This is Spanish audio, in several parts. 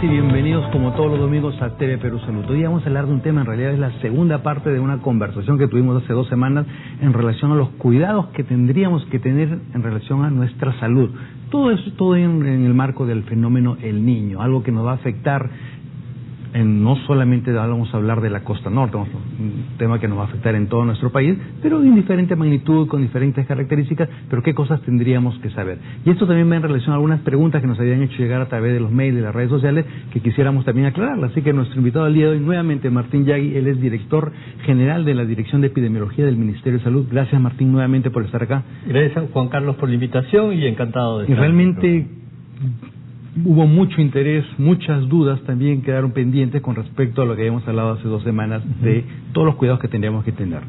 y bienvenidos como todos los domingos a TV Perú Salud. Hoy vamos a hablar de un tema, en realidad es la segunda parte de una conversación que tuvimos hace 2 semanas en relación a los cuidados que tendríamos que tener en relación a nuestra salud. Todo eso, todo en el marco del fenómeno El Niño, algo que nos va a afectar. No solamente vamos a hablar de la costa norte, un tema que nos va a afectar en todo nuestro país, pero en diferente magnitud, con diferentes características, pero qué cosas tendríamos que saber. Y esto también va en relación a algunas preguntas que nos habían hecho llegar a través de los mails y las redes sociales, que quisiéramos también aclararlas. Así que nuestro invitado del día de hoy, nuevamente, Martín Yagui, él es director general de la Dirección de Epidemiología del Ministerio de Salud. Gracias, Martín, nuevamente por estar acá. Gracias, Juan Carlos, por la invitación y encantado de estar. Y realmente hubo mucho interés, muchas dudas también quedaron pendientes con respecto a lo que habíamos hablado hace 2 semanas de todos los cuidados que tendríamos que tener.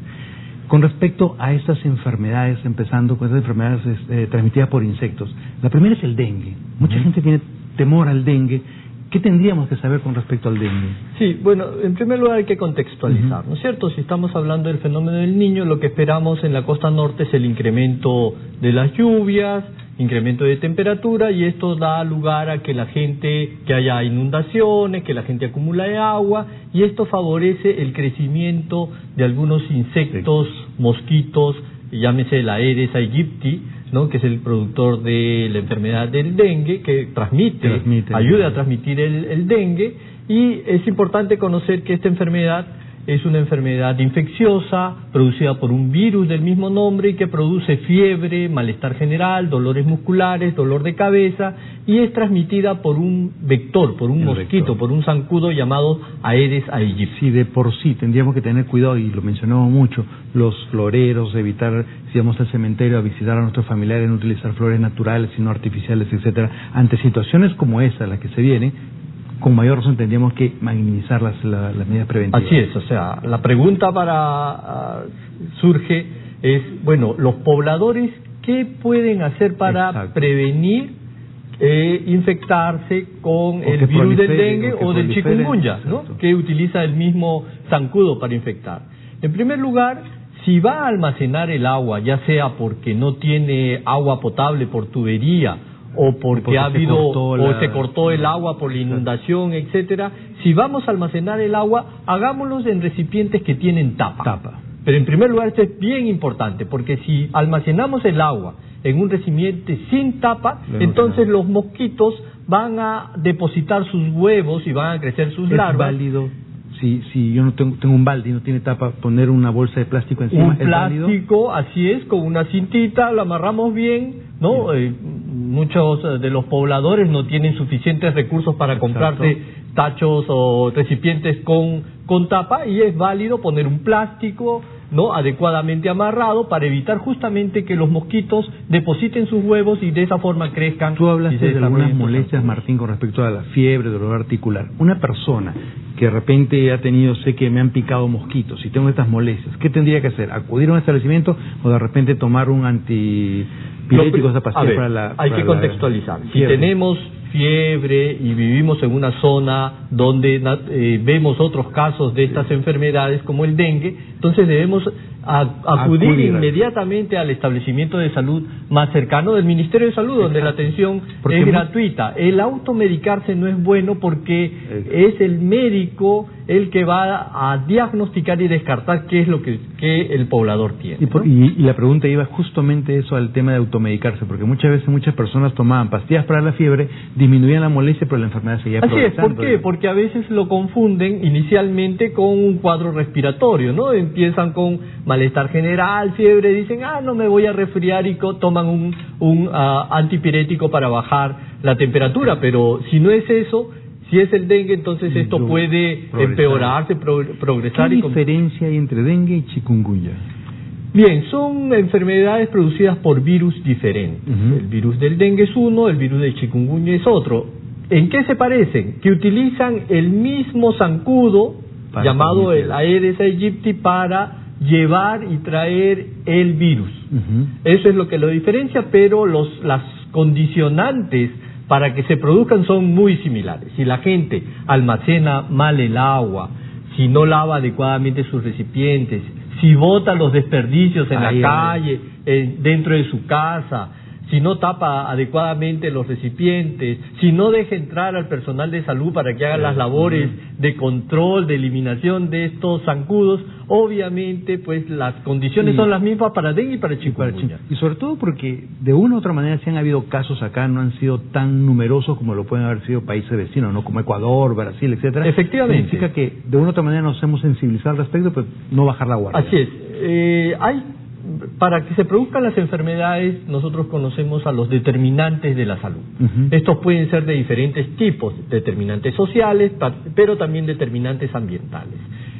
Con respecto a estas enfermedades, empezando con estas enfermedades transmitidas por insectos, la primera es el dengue. Mucha gente tiene temor al dengue. ¿Qué tendríamos que saber con respecto al dengue? Sí, bueno, en primer lugar hay que contextualizar, ¿no es cierto? Si estamos hablando del fenómeno del Niño, lo que esperamos en la costa norte es el incremento de las lluvias, incremento de temperatura, y esto da lugar a que que haya inundaciones, que la gente acumule agua, y esto favorece el crecimiento de algunos insectos, mosquitos, llámese la Aedes aegypti, ¿no?, que es el productor de la enfermedad del dengue, que ayuda a transmitir el dengue. Y es importante conocer que esta enfermedad es una enfermedad infecciosa, producida por un virus del mismo nombre y que produce fiebre, malestar general, dolores musculares, dolor de cabeza, y es transmitida por un vector, por un mosquito, por un zancudo llamado Aedes aegypti. Sí, de por sí tendríamos que tener cuidado, y lo mencionamos mucho, los floreros, evitar, si vamos al cementerio a visitar a nuestros familiares, no utilizar flores naturales, sino artificiales, etcétera. Ante situaciones como esa, las que se vienen, con mayor razón tendríamos que minimizar las medidas preventivas. Así es, o sea, la pregunta surge es, bueno, los pobladores, ¿qué pueden hacer para prevenir infectarse con el virus del dengue o del chikungunya, ¿no?, que utiliza el mismo zancudo para infectar? En primer lugar, si va a almacenar el agua, ya sea porque no tiene agua potable por tubería, o porque se cortó el agua por la inundación, etcétera, si vamos a almacenar el agua, hagámoslo en recipientes que tienen tapa. Pero en primer lugar, esto es bien importante, porque si almacenamos el agua en un recipiente sin tapa, entonces los mosquitos van a depositar sus huevos y van a crecer sus larvas. ¿Es válido? Si yo no tengo un balde y no tiene tapa, poner una bolsa de plástico encima? Un plástico, así es, con una cintita, lo amarramos bien, ¿no? Muchos de los pobladores no tienen suficientes recursos para comprarse tachos o recipientes con tapa, y es válido poner un plástico, ¿no?, adecuadamente amarrado, para evitar justamente que los mosquitos depositen sus huevos y de esa forma crezcan. Tú hablaste de algunas molestias, Martín, con respecto a la fiebre, dolor articular. Una persona que de repente ha tenido, sé que me han picado mosquitos y tengo estas molestias, ¿qué tendría que hacer? ¿Acudir a un establecimiento o de repente tomar un antipirético, esa pastilla para la... Hay que contextualizar. Si tenemos fiebre y vivimos en una zona donde vemos otros casos de estas enfermedades como el dengue, entonces debemos acudir inmediatamente al establecimiento de salud más cercano del Ministerio de Salud, donde la atención es gratuita. El automedicarse no es bueno, porque es el médico el que va a diagnosticar y descartar qué es lo que el poblador tiene. Y la pregunta iba justamente eso al tema de automedicarse, porque muchas veces muchas personas tomaban pastillas para la fiebre, disminuían la molestia, pero la enfermedad seguía progresando. Así es, ¿por qué? Porque a veces lo confunden inicialmente con un cuadro respiratorio, ¿no? Empiezan con malestar general, fiebre, dicen, no me voy a resfriar, y toman un antipirético para bajar la temperatura, pero si no es eso, si es el dengue, entonces esto puede empeorarse, progresar. ¿Qué diferencia hay entre dengue y chikungunya? Bien, son enfermedades producidas por virus diferentes. El virus del dengue es uno, el virus del chikungunya es otro. ¿En qué se parecen? Que utilizan el mismo zancudo, llamado el Aedes aegypti, para llevar y traer el virus. Eso es lo que lo diferencia, pero las condicionantes para que se produzcan son muy similares. Si la gente almacena mal el agua, si no lava adecuadamente sus recipientes, si bota los desperdicios en la calle, dentro de su casa, si no tapa adecuadamente los recipientes, si no deja entrar al personal de salud para que haga las labores de control, de eliminación de estos zancudos, obviamente pues las condiciones son las mismas para dengue y para chikungunya. Y sobre todo porque de una u otra manera si han habido casos acá, no han sido tan numerosos como lo pueden haber sido países vecinos, ¿no? Como Ecuador, Brasil, etcétera. Efectivamente. Significa que de una u otra manera nos hemos sensibilizado al respecto, pero no bajar la guardia. Así es. Para que se produzcan las enfermedades, nosotros conocemos a los determinantes de la salud. Estos pueden ser de diferentes tipos, determinantes sociales, pero también determinantes ambientales.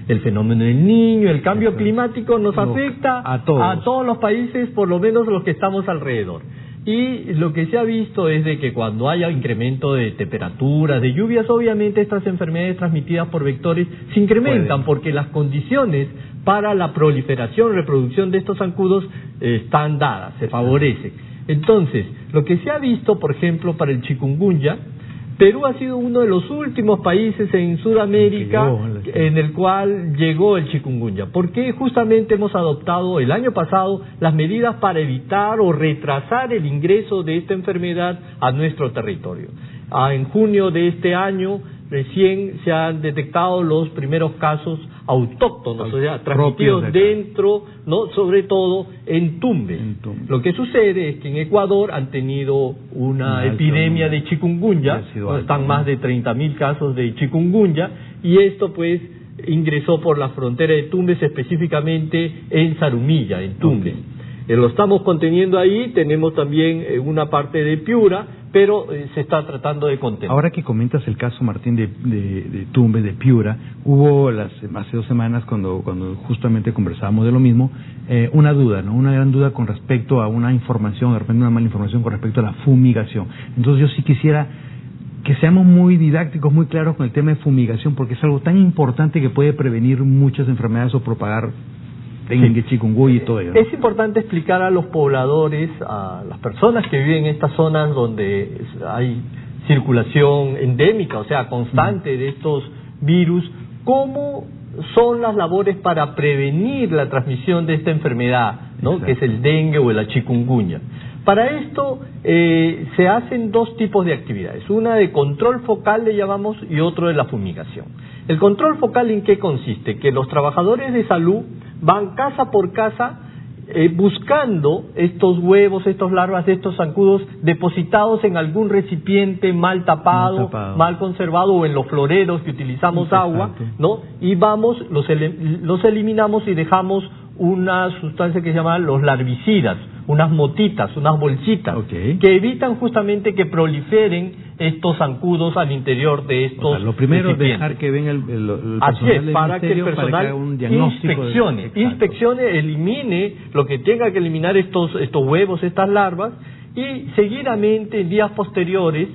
El fenómeno del Niño, el cambio climático nos afecta a todos los países, por lo menos los que estamos alrededor. Y lo que se ha visto es de que cuando haya incremento de temperaturas, de lluvias, obviamente estas enfermedades transmitidas por vectores se incrementan porque las condiciones para la proliferación, reproducción de estos zancudos están dadas, se favorecen. Entonces, lo que se ha visto, por ejemplo, para el chikungunya, Perú ha sido uno de los últimos países en Sudamérica en el cual llegó el chikungunya, porque justamente hemos adoptado el año pasado las medidas para evitar o retrasar el ingreso de esta enfermedad a nuestro territorio. En junio de este año recién se han detectado los primeros casos autóctonos, o sea, transmitidos dentro, ¿no? Sobre todo en Tumbes. Lo que sucede es que en Ecuador han tenido una epidemia de chikungunya, están más de 30.000 casos de chikungunya, y esto pues ingresó por la frontera de Tumbes, específicamente en Zarumilla, en Tumbes. Lo estamos conteniendo ahí, tenemos también una parte de Piura, pero se está tratando de contener. Ahora que comentas el caso, Martín, de Tumbes, de Piura, hubo hace 2 semanas, cuando justamente conversábamos de lo mismo, una duda, ¿no? Una gran duda con respecto a una información, de repente una mala información con respecto a la fumigación. Entonces yo sí quisiera que seamos muy didácticos, muy claros con el tema de fumigación, porque es algo tan importante que puede prevenir muchas enfermedades o propagar dengue, chikungunya y todo ello, ¿no? Es importante explicar a los pobladores, a las personas que viven en estas zonas donde hay circulación endémica, o sea, constante de estos virus, cómo son las labores para prevenir la transmisión de esta enfermedad, ¿no? Que es el dengue o la chikungunya. Para esto se hacen 2 tipos de actividades, una de control focal le llamamos y otro de la fumigación. El control focal, ¿en qué consiste? Que los trabajadores de salud van casa por casa buscando estos huevos, estas larvas de estos zancudos depositados en algún recipiente mal tapado, mal conservado, o en los floreros que utilizamos agua, ¿no? Y vamos, los eliminamos y dejamos una sustancia que se llama los larvicidas, unas motitas, unas bolsitas, que evitan justamente que proliferen estos zancudos al interior de estos, o sea, lo primero es dejar que venga el personal del para que el personal para que haga un diagnóstico inspeccione, elimine lo que tenga que eliminar estos huevos, estas larvas, y seguidamente en días posteriores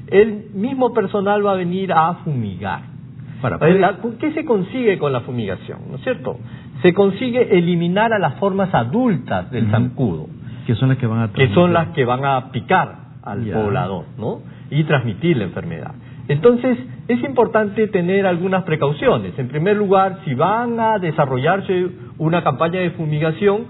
el mismo personal va a venir a fumigar. ¿Qué se consigue con la fumigación? ¿No es cierto? Se consigue eliminar a las formas adultas del zancudo, que son las que van a picar al poblador, ¿no? Y transmitir la enfermedad. Entonces, es importante tener algunas precauciones. En primer lugar, si van a desarrollarse una campaña de fumigación,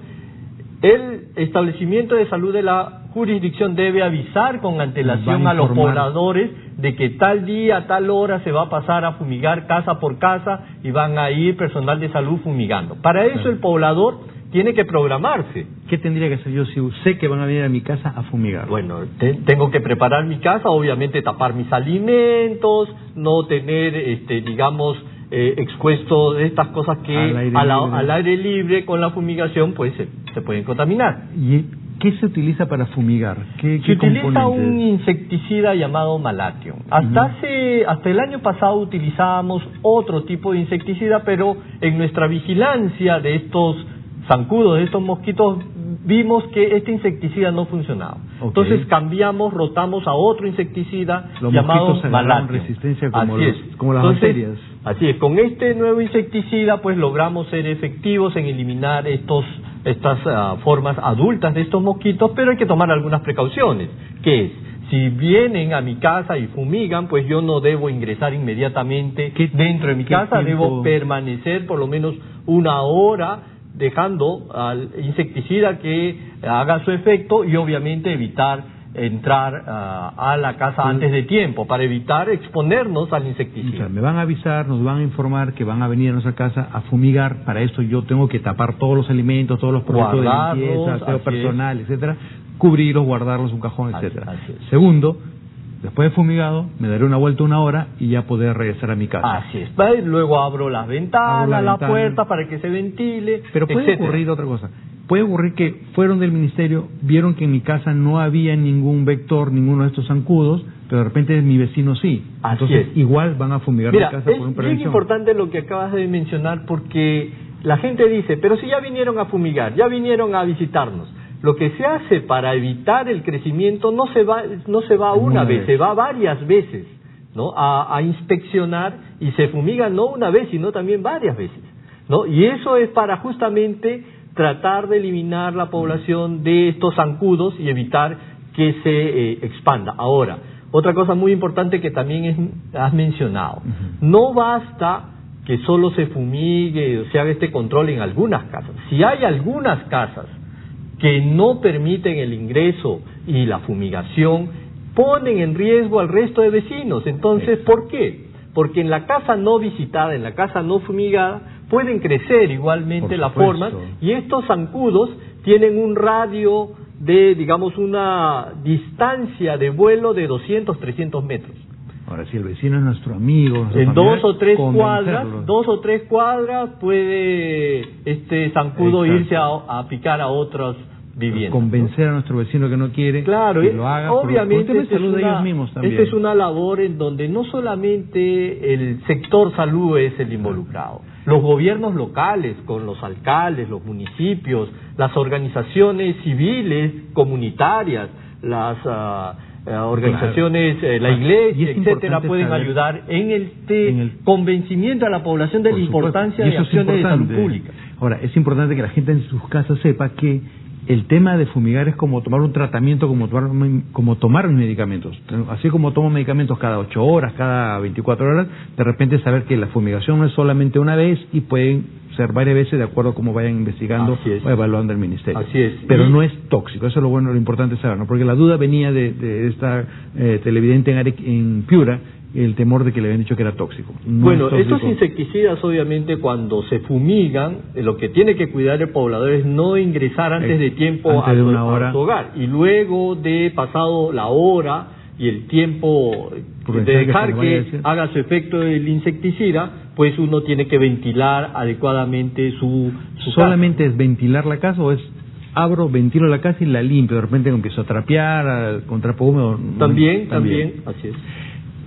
el establecimiento de salud de la jurisdicción debe avisar con antelación a los pobladores de que tal día, tal hora se va a pasar a fumigar casa por casa y van a ir personal de salud fumigando. Para eso el poblador tiene que programarse. ¿Qué tendría que hacer yo si sé que van a venir a mi casa a fumigar? Bueno, tengo que preparar mi casa, obviamente tapar mis alimentos, no tener, expuesto de estas cosas que al aire libre con la fumistización pues se pueden contaminar. ¿Y qué se utiliza para fumigar? ¿Qué se utiliza un insecticida llamado Malathion. Hasta el año pasado utilizábamos otro tipo de insecticida, pero en nuestra vigilancia de estos zancudos, de estos mosquitos, vimos que este insecticida no funcionaba. Entonces rotamos a otro insecticista llamado Malathion. Resistencia como las bacterias. Así es, con este nuevo insecticida pues logramos ser efectivos en eliminar estas formas adultas de estos mosquitos, pero hay que tomar algunas precauciones, que es, si vienen a mi casa y fumigan, pues yo no debo ingresar inmediatamente dentro de mi casa, debo permanecer por lo menos 1 hora dejando al insecticida que haga su efecto y obviamente evitar entrar a la casa antes de tiempo para evitar exponernos al insecticida. O sea, me van a avisar, nos van a informar que van a venir a nuestra casa a fumigar. Para eso yo tengo que tapar todos los alimentos, todos los productos de limpieza, aseo personal, etcétera, cubrirlos, guardarlos en un cajón, etcétera. Segundo, después de fumigado, me daré una vuelta 1 hora y ya poder regresar a mi casa. Así es. Luego abro las ventanas, la puerta para que se ventile, pero puede ocurrir otra cosa. Puede ocurrir que fueron del ministerio, vieron que en mi casa no había ningún vector, ninguno de estos zancudos, pero de repente mi vecino sí. Entonces igual van a fumigar mi casa por un prevención. Es bien importante lo que acabas de mencionar, porque la gente dice, pero si ya vinieron a fumigar, ya vinieron a visitarnos. Lo que se hace para evitar el crecimiento no se va una vez, se va varias veces, ¿no? A inspeccionar, y se fumiga no una vez, sino también varias veces, ¿no? Y eso es para justamente tratar de eliminar la población de estos zancudos y evitar que se expanda. Ahora, otra cosa muy importante que también has mencionado, no basta que solo se fumigue o se haga este control en algunas casas. Si hay algunas casas que no permiten el ingreso y la fumigación, ponen en riesgo al resto de vecinos. Entonces, ¿por qué? Porque en la casa no visitada, en la casa no fumigada, pueden crecer igualmente las formas, y estos zancudos tienen un radio de, digamos, una distancia de vuelo de 200, 300 metros. Ahora, si el vecino es nuestro amigo, en 2 o 3 cuadras puede este zancudo irse a picar a otras viviendas. Convencer a nuestro vecino que no quiere, que lo haga. Obviamente esta es una labor en donde no solamente el sector salud es el involucrado. Los gobiernos locales, con los alcaldes, los municipios, las organizaciones civiles, comunitarias, las organizaciones, la iglesia, etcétera, pueden ayudar en el convencimiento a la población de la importancia de acciones de salud pública. Ahora, es importante que la gente en sus casas sepa que el tema de fumigar es como tomar un tratamiento, como tomar medicamentos. Así como tomo medicamentos cada 8 horas, cada 24 horas, de repente saber que la fumigación no es solamente una vez y pueden ser varias veces de acuerdo a cómo vayan investigando o evaluando el ministerio. Así es. Pero no es tóxico, eso es lo bueno, lo importante saber, ¿no? Porque la duda venía de esta televidente en Piura, el temor de que le habían dicho que era tóxico. Estos insecticidas obviamente cuando se fumigan, lo que tiene que cuidar el poblador es no ingresar antes de tiempo a su hogar, y luego de pasado la hora y el tiempo de dejar que haga su efecto el insecticida, pues uno tiene que ventilar adecuadamente su ¿Solamente es ventilar la casa o es ventilo la casa y la limpio, de repente empiezo a trapear con trapo húmedo? También, así es.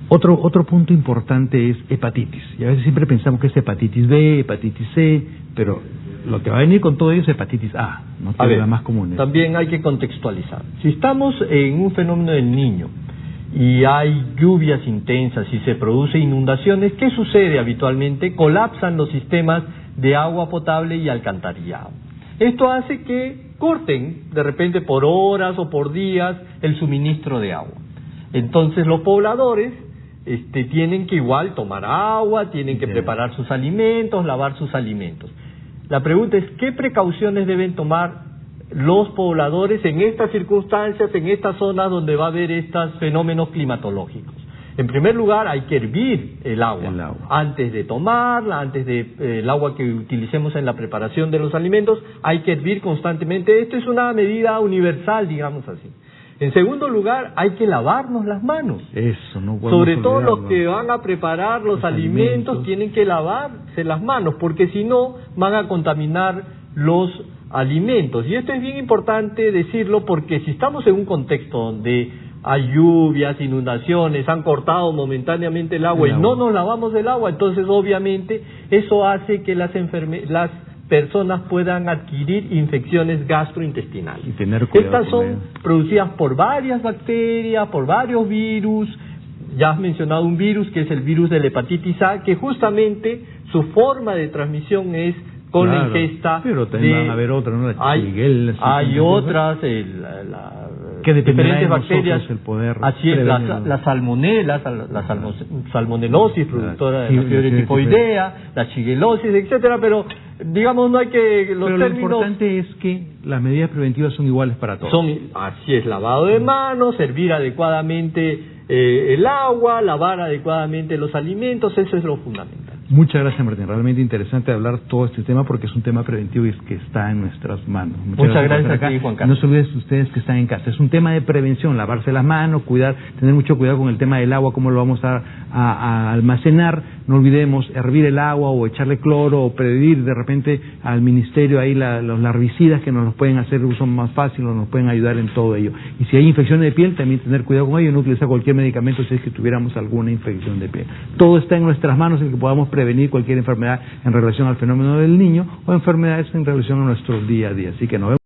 Otro punto importante es hepatitis. Y a veces siempre pensamos que es hepatitis B, hepatitis C, pero lo que va a venir con todo ello es hepatitis A, ¿no? Que es la más común. También hay que contextualizar. Si estamos en un fenómeno del Niño y hay lluvias intensas y se producen inundaciones, ¿qué sucede habitualmente? Colapsan los sistemas de agua potable y alcantarillado. Esto hace que corten de repente por horas o por días el suministro de agua. Entonces los pobladores tienen que igual tomar agua, tienen que preparar sus alimentos, lavar sus alimentos. La pregunta es, ¿qué precauciones deben tomar los pobladores en estas circunstancias, en estas zonas donde va a haber estos fenómenos climatológicos? En primer lugar, hay que hervir el agua. Antes de tomarla, antes de el agua que utilicemos en la preparación de los alimentos, hay que hervir constantemente. Esto es una medida universal, digamos así. En segundo lugar, hay que lavarnos las manos. Eso, no podemos Sobre todo olvidarlo. los que van a preparar los alimentos tienen que lavarse las manos, porque si no van a contaminar los alimentos. Y esto es bien importante decirlo, porque si estamos en un contexto donde hay lluvias, inundaciones, han cortado momentáneamente el agua y no nos lavamos el agua, entonces obviamente eso hace que las personas puedan adquirir infecciones gastrointestinales. Y tener cuidado. Estas son producidas por varias bacterias, por varios virus. Ya has mencionado un virus que es el virus de la hepatitis A, que justamente su forma de transmisión es con claro, la ingesta. pero también van a haber otras, ¿no? Hay otras, que dependerá diferentes de bacterias, nosotros el poder así es, las salmonelas, salmonelosis productora de la fiebre tifoidea, la shigellosis, etcétera, pero digamos no hay que pero lo importante es que las medidas preventivas son iguales para todos. Así es, lavado de manos, servir adecuadamente el agua, lavar adecuadamente los alimentos, eso es lo fundamental. Muchas gracias, Martín. Realmente interesante hablar todo este tema porque es un tema preventivo y es que está en nuestras manos. Muchas gracias a ti, Juan Carlos. No se olviden ustedes que están en casa. Es un tema de prevención, lavarse las manos, tener mucho cuidado con el tema del agua, cómo lo vamos a almacenar. No olvidemos hervir el agua o echarle cloro o pedir de repente al ministerio ahí los larvicidas que nos los pueden hacer uso más fácil o nos pueden ayudar en todo ello. Y si hay infecciones de piel, también tener cuidado con ello, no utilizar cualquier medicamento si es que tuviéramos alguna infección de piel. Todo está en nuestras manos, el que podamos prevenir cualquier enfermedad en relación al fenómeno del niño o enfermedades en relación a nuestro día a día. Así que nos vemos.